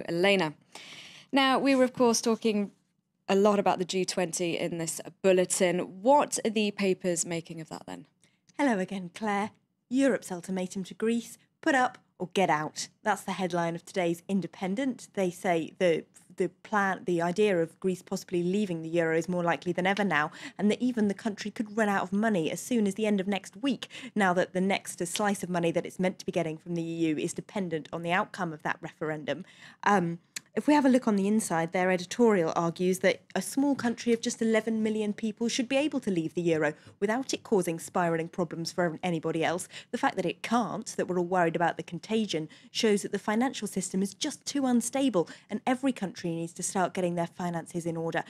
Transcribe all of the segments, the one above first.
Elena. Now, we were, of course, talking a lot about the G20 in this bulletin. What are the papers making of that, then? Hello again, Claire. Europe's ultimatum to Greece: put up or get out. That's the headline of today's Independent. They say the idea of Greece possibly leaving the euro is more likely than ever now, and that even the country could run out of money as soon as the end of next week, now that the next slice of money that it's meant to be getting from the EU is dependent on the outcome of that referendum. If we have a look on the inside, their editorial argues that a small country of just 11 million people should be able to leave the euro without it causing spiralling problems for anybody else. The fact that it can't, that we're all worried about the contagion, shows that the financial system is just too unstable, and every country needs to start getting their finances in order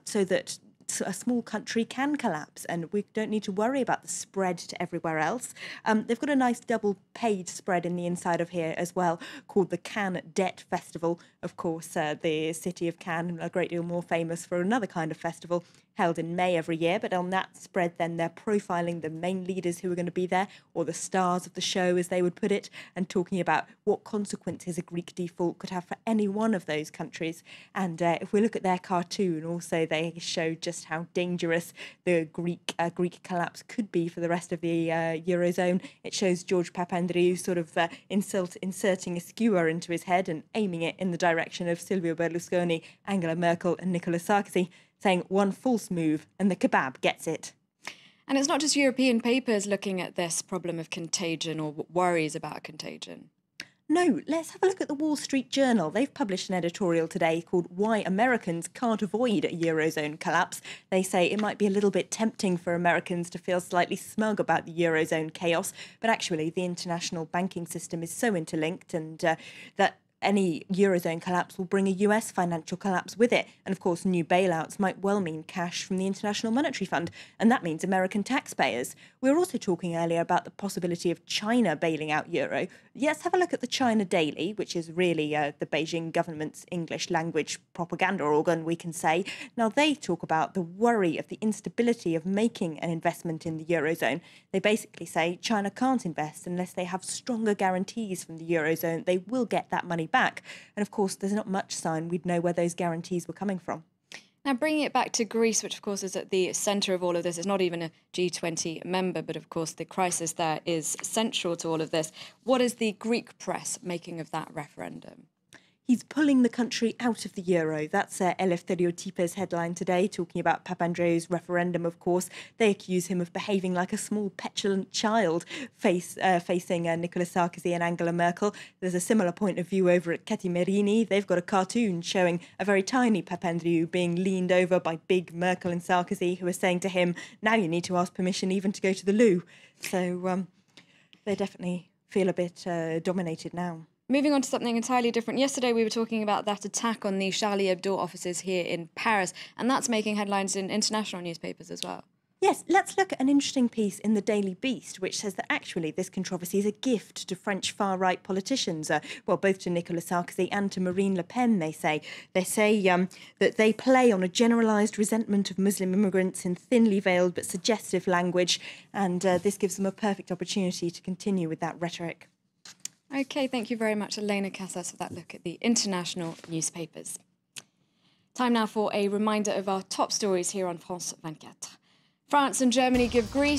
so that a small country can collapse and we don't need to worry about the spread to everywhere else. They've got a nice double-page spread in the inside of here as well, called the Cannes Debt Festival. Of course, the city of Cannes, a great deal more famous for another kind of festival held in May every year, but on that spread then they're profiling the main leaders who are going to be there, or the stars of the show as they would put it, and talking about what consequences a Greek default could have for any one of those countries. And if we look at their cartoon, also they show just how dangerous the Greek collapse could be for the rest of the Eurozone. It shows George Papandreou sort of inserting a skewer into his head and aiming it in the direction of Silvio Berlusconi, Angela Merkel and Nicolas Sarkozy, saying one false move and the kebab gets it. And it's not just European papers looking at this problem of contagion or worries about contagion. No, let's have a look at the Wall Street Journal. They've published an editorial today called "Why Americans Can't Avoid a Eurozone Collapse." They say it might be a little bit tempting for Americans to feel slightly smug about the Eurozone chaos, but actually the international banking system is so interlinked, and that any Eurozone collapse will bring a US financial collapse with it. And of course, new bailouts might well mean cash from the International Monetary Fund, and that means American taxpayers. We were also talking earlier about the possibility of China bailing out euro. Let's have a look at the China Daily, which is really the Beijing government's English language propaganda organ, we can say. Now, they talk about the worry of the instability of making an investment in the Eurozone. They basically say China can't invest unless they have stronger guarantees from the Eurozone they will get that money back. And of course, there's not much sign we'd know where those guarantees were coming from. Now, bringing it back to Greece, which of course is at the centre of all of this, it's not even a G20 member, but of course the crisis there is central to all of this. What is the Greek press making of that referendum? He's pulling the country out of the euro. That's Eleftherio-Types' headline today, talking about Papandreou's referendum, of course. They accuse him of behaving like a small, petulant child facing Nicolas Sarkozy and Angela Merkel. There's a similar point of view over at Keti Merini. They've got a cartoon showing a very tiny Papandreou being leaned over by big Merkel and Sarkozy, who are saying to him, now you need to ask permission even to go to the loo. So they definitely feel a bit dominated now. Moving on to something entirely different. Yesterday we were talking about that attack on the Charlie Hebdo offices here in Paris, and that's making headlines in international newspapers as well. Yes, let's look at an interesting piece in the Daily Beast, which says that actually this controversy is a gift to French far-right politicians, both to Nicolas Sarkozy and to Marine Le Pen, they say. They say that they play on a generalised resentment of Muslim immigrants in thinly veiled but suggestive language, and this gives them a perfect opportunity to continue with that rhetoric. OK, thank you very much, Elena Casas, for that look at the international newspapers. Time now for a reminder of our top stories here on France 24. France and Germany give Greece